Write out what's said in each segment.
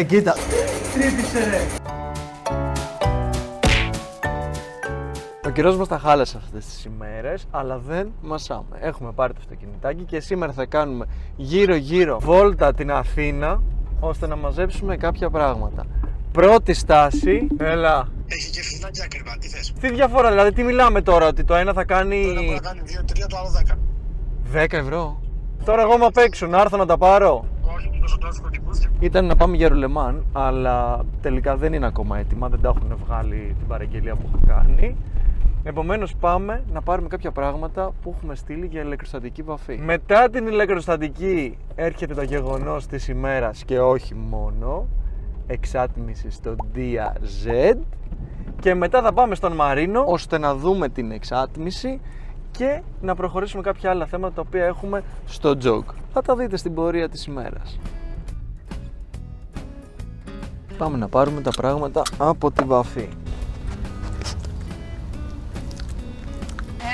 Κοίτα. Τρύπησε ρε. Ο καιρός μας τα χάλασε αυτές τις ημέρες, αλλά δεν μασάμε. Έχουμε πάρει το αυτοκινητάκι και σήμερα θα κάνουμε γύρω-γύρω βόλτα την Αθήνα, ώστε να μαζέψουμε κάποια πράγματα. Πρώτη στάση, έλα. Έχει και φθηνά και ακριβά, τι θες? Τι διαφορά, δηλαδή τι μιλάμε τώρα, ότι το ένα θα κάνει... Το ένα μπορεί να κάνει 2-3, το άλλο 10. 10 ευρώ. Τώρα εγώ είμαι απ' έξω, να έρθω να τα πάρω. Όχι, τόσο τράφικο τυπούς. Ήταν να πάμε για ρουλεμάν, αλλά τελικά δεν είναι ακόμα έτοιμα, δεν τα έχουν βγάλει την παραγγελία που έχω κάνει. Επομένως πάμε να πάρουμε κάποια πράγματα που έχουμε στείλει για ηλεκτροστατική βαφή. Μετά την ηλεκτροστατική έρχεται το γεγονός της ημέρας και όχι μόνο, εξάτμιση στο DRZ, και μετά θα πάμε στον Μαρίνο ώστε να δούμε την εξάτμιση και να προχωρήσουμε κάποια άλλα θέματα τα οποία έχουμε στο jog. Θα τα δείτε στην πορεία της ημέρας. Πάμε να πάρουμε τα πράγματα από τη βαφή.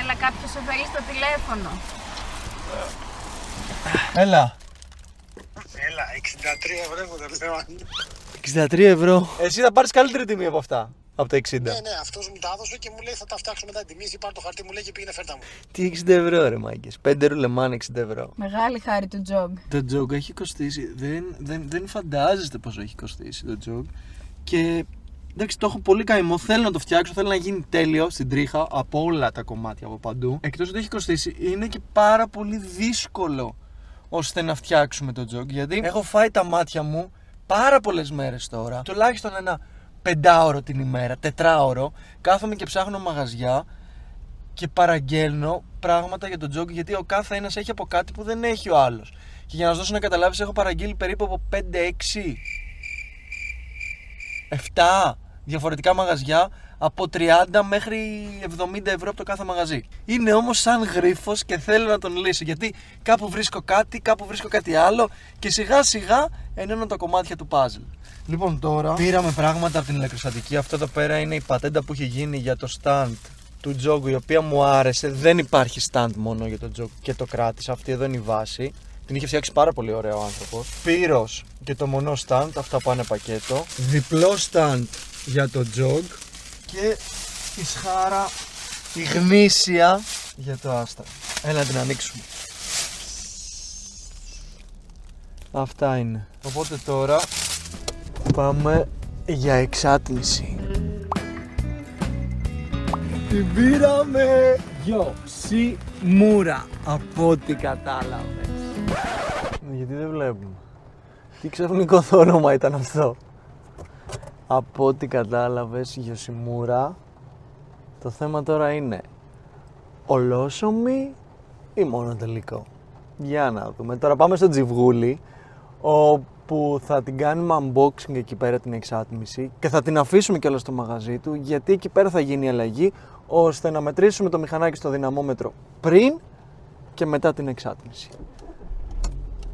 Έλα, κάποιος σε θέλει στο τηλέφωνο. Έλα. Έλα, 63 ευρώ το λέω. 63 ευρώ. Εσύ θα πάρεις καλύτερη τιμή από αυτά. Από τα 60. Ναι, αυτός μου τα έδωσε και μου λέει θα τα φτιάξω μετά την τιμή. Πάρ' το χαρτί, μου λέει και πήγαινε φέρτα μου. Τι 60 ευρώ ρε μάγκες. 5 ρουλεμάν 60 ευρώ. Μεγάλη χάρη του jog. Το jog έχει κοστίσει. Δεν φαντάζεστε πόσο έχει κοστίσει το jog. Και εντάξει, το έχω πολύ καημό. Θέλω να το φτιάξω. Θέλω να γίνει τέλειο στην τρίχα από όλα τα κομμάτια από παντού. Εκτός ότι έχει κοστίσει, είναι και πάρα πολύ δύσκολο ώστε να φτιάξουμε το jog. Γιατί έχω φάει τα μάτια μου πάρα πολλές μέρες τώρα. Τουλάχιστον ένα 5ωρο την ημέρα, 4ωρο. Κάθομαι και ψάχνω μαγαζιά και παραγγέλνω πράγματα για το jog, γιατί ο κάθε ένας έχει από κάτι που δεν έχει ο άλλος. Και για να σου δώσω να καταλάβεις, έχω παραγγείλει περίπου από 5, 6, 7 διαφορετικά μαγαζιά, από 30 μέχρι 70 ευρώ από το κάθε μαγαζί. Είναι όμως σαν γρίφος και θέλω να τον λύσω, γιατί κάπου βρίσκω κάτι, κάπου βρίσκω κάτι άλλο και σιγά σιγά ενώνω τα κομμάτια του puzzle. Λοιπόν, τώρα πήραμε πράγματα από την ηλεκτροστατική. Αυτό εδώ πέρα είναι η πατέντα που έχει γίνει για το stand του jog, η οποία μου άρεσε. Δεν υπάρχει stand μόνο για το jog και το κράτησα. Αυτή εδώ είναι η βάση. Την είχε φτιάξει πάρα πολύ ωραίο ο άνθρωπος. Πύρος και το μονό stand, αυτά πάνε πακέτο. Διπλό stand για το jog και η σχάρα, η γνήσια για το άστρα. Έλα να την ανοίξουμε. Αυτά είναι. Οπότε τώρα πάμε για εξάτμιση. Την πήραμε Yoshimura, από ό,τι κατάλαβες. Γιατί δεν βλέπουμε. Τι ξαφνικό το όνομα ήταν αυτό. Από ό,τι κατάλαβες, Yoshimura. Το θέμα τώρα είναι ολόσωμη ή μόνο τελικό. Για να δούμε. Τώρα πάμε στο Τζιβγούλι, όπου θα την κάνουμε unboxing εκεί πέρα την εξάτμιση και θα την αφήσουμε κιόλας στο μαγαζί του, γιατί εκεί πέρα θα γίνει η αλλαγή, ώστε να μετρήσουμε το μηχανάκι στο δυναμόμετρο πριν και μετά την εξάτμιση.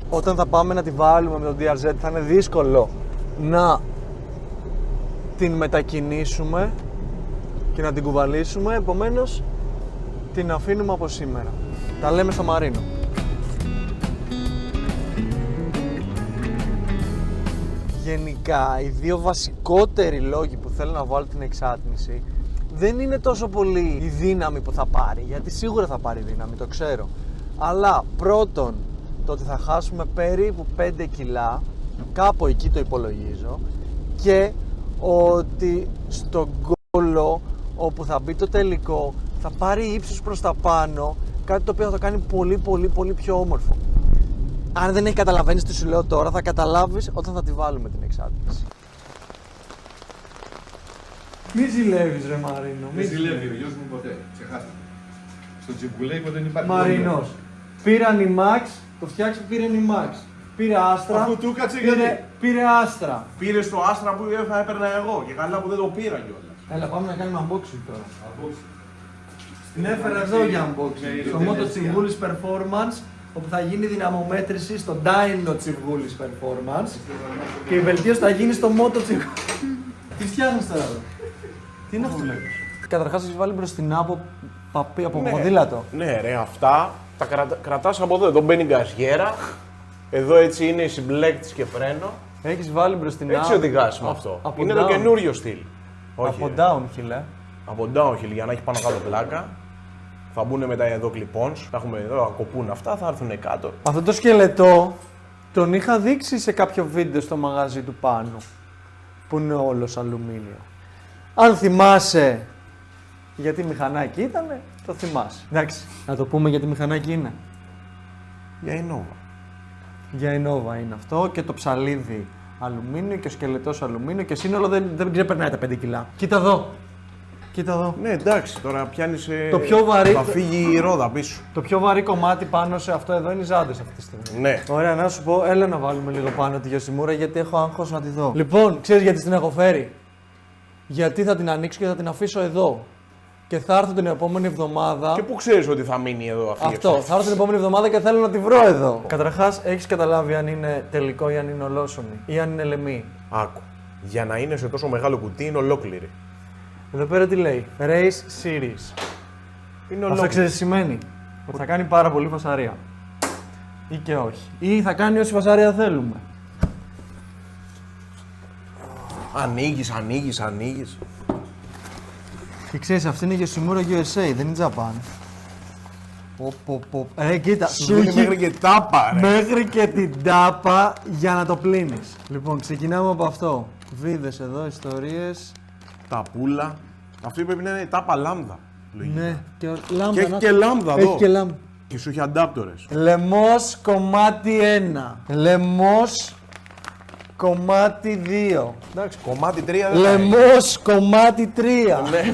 Όταν θα πάμε να τη βάλουμε με το DRZ θα είναι δύσκολο να την μετακινήσουμε και να την κουβαλήσουμε, επομένως την αφήνουμε από σήμερα. Τα λέμε στο Μαρίνο. Γενικά, οι δύο βασικότεροι λόγοι που θέλω να βάλω την εξάτμιση δεν είναι τόσο πολύ η δύναμη που θα πάρει, γιατί σίγουρα θα πάρει δύναμη, το ξέρω. Αλλά πρώτον, το ότι θα χάσουμε περίπου 5 κιλά, κάπου εκεί το υπολογίζω, και ότι στον κόλλο όπου θα μπει το τελικό θα πάρει ύψος προς τα πάνω, κάτι το οποίο θα το κάνει πολύ πιο όμορφο. Αν δεν έχει καταλαβαίνεις τι σου λέω τώρα, θα καταλάβεις όταν θα τη βάλουμε την εξάτμιση. Μη ζηλεύεις ρε Μαρίνο. Μη ζηλεύει ο γιος μου ποτέ, ξεχάστε. Στο Τζιμπουλέικο δεν υπάρχει. Μαρίνος, πήραν η Max, το φτιάξε, πήραν η Max. Πήρε Άστρα. Αφού του κάτσε γιατί. Πήρε Άστρα. Πήρε το Άστρα που θα έπαιρνα εγώ και καλά που δεν το πήρα κιόλας. Έλα, πάμε να κάνουμε unboxing τώρα. Την έφερα εδώ για unboxing. Στο Moto Τσιβγούλης Performance, όπου θα γίνει δυναμομέτρηση στο Dyno Τσιβγούλης Performance και η βελτίωση θα γίνει στο Moto Τσιβγούλης. Τι φτιάχνεις τώρα εδώ? Τι είναι αυτό? Καταρχάς έχεις βάλει μπροστινά από παπί, από ποδήλατο. Ναι ρε, αυτά τα κρατάς από εδώ. Εδώ μπαίνει γκαζιέρα. Εδώ έτσι είναι η συμπλέκτης και φρένο. Έχεις βάλει μπροστινά. Έτσι οδηγάς με αυτό. από Είναι το down. καινούριο στυλ. Όχι, Από ρε. downhill, Από downhill για να έχει πάνω κάτω πλάκα. Θα μπουν μετά εδώ κλιπons. Θα έχουμε εδώ, θα κοπούν αυτά, θα έρθουν κάτω. Αυτό το σκελετό τον είχα δείξει σε κάποιο βίντεο στο μαγαζί του Πάνου. Που είναι όλος αλουμίνιο. Αν θυμάσαι γιατί μηχανάκι ήτανε, το θυμάσαι. Εντάξει, να το πούμε γιατί μηχανάκι είναι. Για Innova. Για Innova είναι αυτό και το ψαλίδι αλουμίνιο και ο σκελετός αλουμίνιο και σύνολο δεν ξεπερνάει τα 5 κιλά. Κοίτα εδώ. Κοίτα εδώ. Ναι, εντάξει, τώρα πιάνει. Το πιο βαρύ- Θα φύγει η ρόδα πίσω. Το πιο βαρύ κομμάτι πάνω σε αυτό εδώ είναι οι ζάντες αυτή τη στιγμή. Ναι. Ωραία, να σου πω, έλα να βάλουμε λίγο πάνω τη Γιωσιμούρα γιατί έχω άγχος να τη δω. Λοιπόν, ξέρεις γιατί την έχω φέρει. Γιατί θα την ανοίξω και θα την αφήσω εδώ. Και θα έρθω την επόμενη εβδομάδα. Και πού ξέρει ότι θα μείνει εδώ αυτή η Αυτό, θα έρθω την επόμενη εβδομάδα και θέλω να τη βρω εδώ. Καταρχάς, έχεις καταλάβει αν είναι τελικό ή αν είναι ολόσωμη ή αν είναι λεμή. Άκου. Για να είναι σε τόσο μεγάλο κουτί είναι ολόκληρη. Εδώ πέρα τι λέει, Race Series. Είναι Αυτό ολόκληρη. ξέρεις τι σημαίνει. Ότι θα κάνει πάρα πολύ φασαρία. Ή και όχι. Ή θα κάνει όση φασαρία θέλουμε. Ανοίγεις. Και ξέρεις, αυτή είναι η Yoshimura USA, δεν είναι Japan. Κοίτα, σου Δίνει έχει μέχρι και τάπα, ρε. μέχρι και την τάπα για να το πλύνεις. Λοιπόν, ξεκινάμε από αυτό. Βίδες εδώ, ιστορίες. Τα πουλα. Αυτή πρέπει να είναι τάπα λάμδα. Λογικά. Ναι, και λάμδα. Και έχει να- και λάμδα εδώ. Έχει και λάμδα. Και σου έχει αντάπτορες. Λεμός κομμάτι 1. Λεμός κομμάτι 2. Εντάξει, κομμάτι 3 δεν θα είναι. Λεμός κομμάτι 3. Ναι.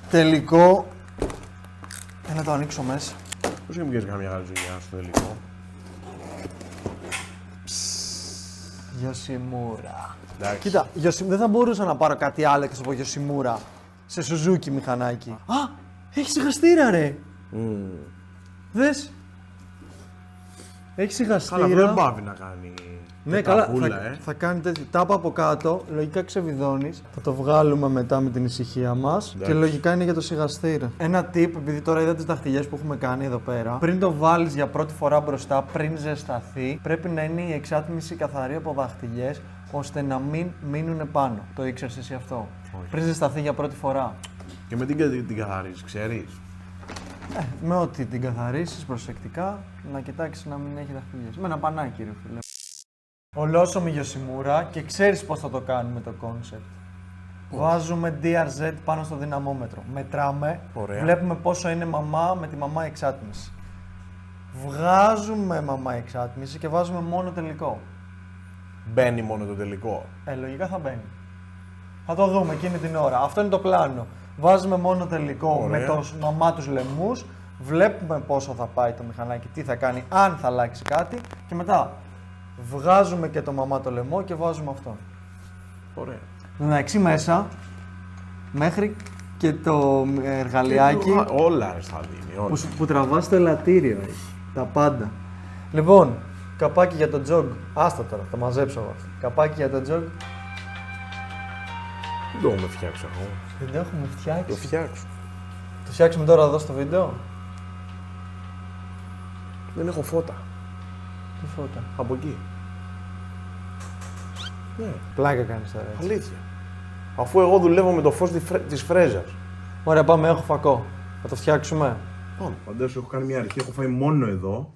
Τελικό. Να το ανοίξω μέσα. Πώς δεν βγάζει καμιά γαζουνιά στο τελικό. Yoshimura. Εντάξει. Κοίτα, δεν θα μπορούσα να πάρω κάτι άλλο και να πω Yoshimura σε Suzuki μηχανάκι. Α, έχει σιγαστήρα ρε. Δες. Έχει σιγαστήρα. Αλλά δεν πάβει να κάνει. Ναι, καλά. ταπούλα, Θα κάνει τέτοιο. Τάπα από κάτω, λογικά ξεβιδώνεις. Θα το βγάλουμε μετά με την ησυχία μας. Και λογικά είναι για το σιγαστήρα. Ένα tip, επειδή τώρα είδα τις δαχτυλιές που έχουμε κάνει εδώ πέρα. Πριν το βάλεις για πρώτη φορά μπροστά, πριν ζεσταθεί, πρέπει να είναι η εξάτμιση καθαρή από δαχτυλιές, ώστε να μην μείνουν πάνω. Το ήξερες εσύ αυτό. Πριν ζεσταθεί για πρώτη φορά. Και με την καθαρίζεις, ξέρεις. Με ό,τι την καθαρίσεις προσεκτικά, να κοιτάξεις να μην έχει δαχτυλιές. Με ένα πανάκι, ρε φίλε. Ολόσωμη Yoshimura και ξέρεις πώς θα το κάνουμε το concept. Βάζουμε DRZ πάνω στο δυναμόμετρο. Μετράμε, Ωραία. βλέπουμε πόσο είναι μαμά με τη μαμά εξάτμιση. Βγάζουμε μαμά εξάτμιση και βάζουμε μόνο τελικό. Μπαίνει μόνο το τελικό. Λογικά θα μπαίνει. Θα το δούμε εκείνη την ώρα. Αυτό είναι το πλάνο. Βάζουμε μόνο τελικό Ωραία. με το μαμά τους λαιμούς. Βλέπουμε πόσο θα πάει το μηχανάκι, τι θα κάνει, αν θα αλλάξει κάτι. Και μετά βγάζουμε και το μαμά το λαιμό και βάζουμε αυτόν. Ωραία. Εντάξει μέσα, μέχρι και το εργαλειάκι Όλα ρε, θα δίνει. Όλα. που τραβάς το ελαττήριο έχει. Τα πάντα. Λοιπόν, καπάκι για το jog. Άστα τώρα, θα μαζέψω εγώ. Καπάκι για το jog. Δεν το έχουμε φτιάξει ακόμα. Δεν το έχουμε φτιάξει. Το φτιάξω. Το φτιάξουμε τώρα εδώ στο βίντεο. Δεν έχω φώτα. Τι φώτα. Από εκεί. Ναι, Πλάκα κάνεις τώρα έτσι. αλήθεια. Αφού εγώ δουλεύω με το φως της φρέζας. Ωραία, πάμε, έχω φακό. Θα το φτιάξουμε. Πάμε. Φαντάσου, έχω κάνει μια αρχή, έχω φάει μόνο εδώ.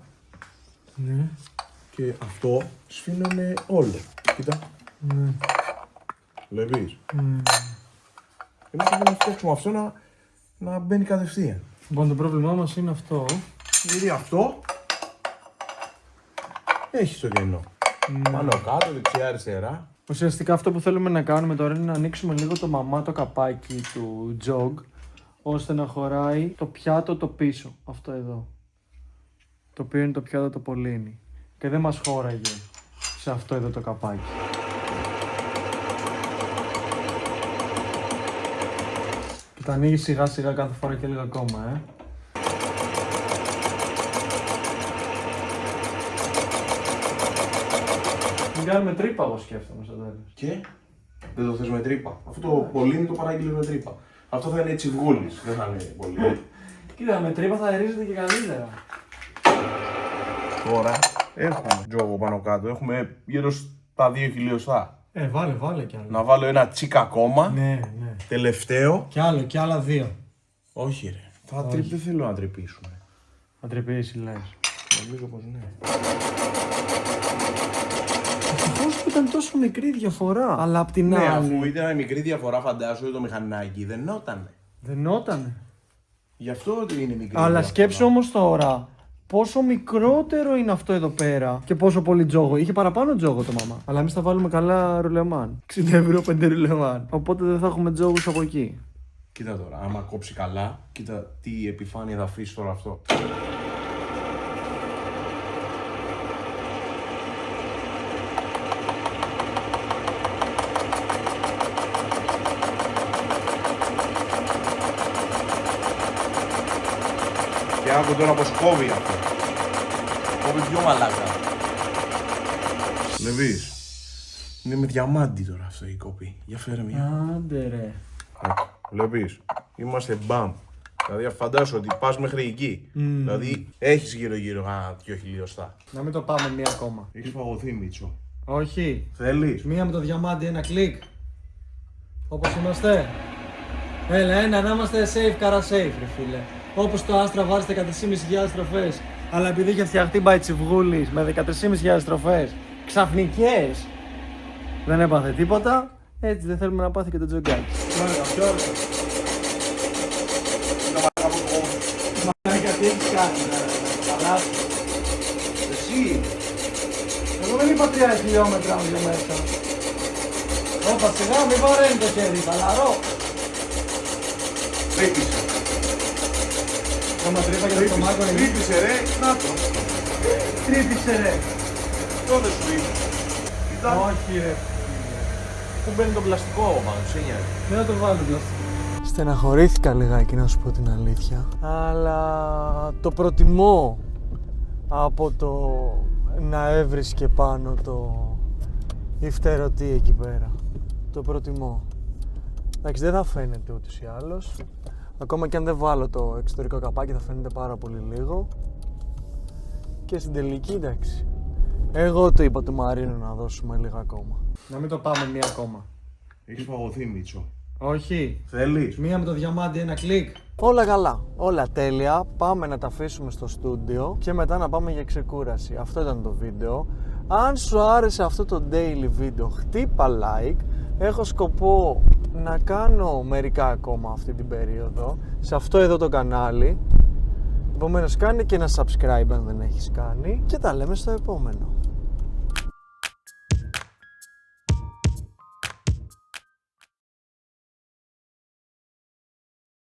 Ναι. Και αυτό σφήνανε όλο. Κοίτα. Ναι. Βλέπεις. Εμείς θέλουμε να φτιάξουμε αυτό να μπαίνει κατευθείαν. Λοιπόν, το πρόβλημά μας είναι αυτό. Γιατί αυτό έχει το κενό. Πάνω κάτω, δεξιά, αριστερά. Ουσιαστικά αυτό που θέλουμε να κάνουμε τώρα είναι να ανοίξουμε λίγο το μαμά το καπάκι του jog, ώστε να χωράει το πιάτο το πίσω, αυτό εδώ. Το οποίο είναι το πιάτο το πολύνι. Και δεν μας χώραγε σε αυτό εδώ το καπάκι. Και το ανοίγει σιγά σιγά κάθε φορά και λίγο ακόμα, Μην κάνουμε τρύπα, εγώ σκέφτομαι στο τέλος. Και δεν το θες με τρύπα. Αυτό το πολύνει το παράγγειλε με τρύπα. Αυτό θα είναι έτσι βγούλης, δεν θα είναι πολύ. Κοίτα, με τρύπα θα ερίζεται και καλύτερα. Τώρα έχουμε τζόγο πάνω κάτω. Έχουμε γύρω Τα 2 χιλιοστά. Βάλε κι άλλο. Να βάλω ένα τσίκα ακόμα. Ναι. Τελευταίο. Κι άλλα 2. Όχι ρε. Δεν θέλω να τρυπήσουμε. Να τρεπήσει, λες. Νομίζω πως ναι. Ευτυχώς που ήταν τόσο μικρή διαφορά. Αλλά απ' την Ναι, άλλη. αφού ήταν μικρή διαφορά, φαντάζομαι το μηχανάκι δεν νότανε. Δενότανε. Γι' αυτό ότι είναι μικρή. Αλλά διαφορά. σκέψου όμως τώρα. Πόσο μικρότερο είναι αυτό εδώ πέρα και πόσο πολύ τζόγο. Είχε παραπάνω τζόγο το μάμα. Αλλά εμείς θα βάλουμε καλά ρουλεμάν. 60 ευρώ 5 ρουλεμάν. Οπότε δεν θα έχουμε τζόγους από εκεί. Κοίτα τώρα, άμα κόψει καλά, κοίτα τι επιφάνεια θα αφήσει τώρα αυτό. Και άκου τώρα πως κόβει αυτό. Κόβει πιο μαλάκα. Βλέπεις. Είναι με διαμάντι τώρα αυτό η κόπη. Για φέρε μια. Άντε ρε. Βλέπεις. Είμαστε μπαμ. Δηλαδή φαντάσου ότι πας μέχρι εκεί. Δηλαδή έχεις γύρω-γύρω 2 χιλιοστά. Να μην το πάμε μία ακόμα. Έχεις φαγωθεί Μίτσο. Όχι. Θέλεις. Μία με το διαμάντι, ένα κλικ. Όπως είμαστε. Έλα, να είμαστε safe, καρά safe, ρε φίλε. Όπως το Astra βάζει 13.500 στροφές. Αλλά επειδή είχε φτιαχτεί by Τσιβγούλης με 13.500 στροφές ξαφνικές, δεν έπαθε τίποτα. Έτσι δεν θέλουμε να πάθει και το τζογκάκι. Μαλάκα, τι έχεις κάνει, καλά. Εσύ. Εγώ δεν είπα 3 χιλιόμετρα με μέσα. Όπα, σιγά, μην βαραίνει το χέρι, χαλαρό. Τρύπησε. Άμα τρύπα και το μάκο είναι. Τρύπησε ρε. Να το. Τρύπησε ρε. Τότε σου είπε. Κοίτα. Όχι ρε. Πού μπαίνει το πλαστικό πάνω, σε νοιάζει. Δεν θα το βάλω πλαστικό. Στεναχωρήθηκα λιγάκι να σου πω την αλήθεια. Αλλά το προτιμώ από το να έβρισκε πάνω το υφτερωτή εκεί πέρα. Το προτιμώ. Εντάξει, δεν θα φαίνεται ούτως ή άλλως. Ακόμα και αν δεν βάλω το εξωτερικό καπάκι θα φαίνεται πάρα πολύ λίγο. Και στην τελική, εντάξει. Εγώ το είπα του Μαρίνου να δώσουμε λίγο ακόμα. Να μην το πάμε μία ακόμα. Έχεις φαγωθεί Μίτσο. Όχι. Θέλεις. Μία με το διαμάντι, ένα κλικ. Όλα καλά, όλα τέλεια. Πάμε να τα αφήσουμε στο στούντιο και μετά να πάμε για ξεκούραση. Αυτό ήταν το βίντεο. Αν σου άρεσε αυτό το daily βίντεο, χτύπα like. Έχω σκοπό να κάνω μερικά ακόμα αυτή την περίοδο σε αυτό εδώ το κανάλι. Επομένως κάνε και ένα subscribe αν δεν έχεις κάνει και τα λέμε στο επόμενο.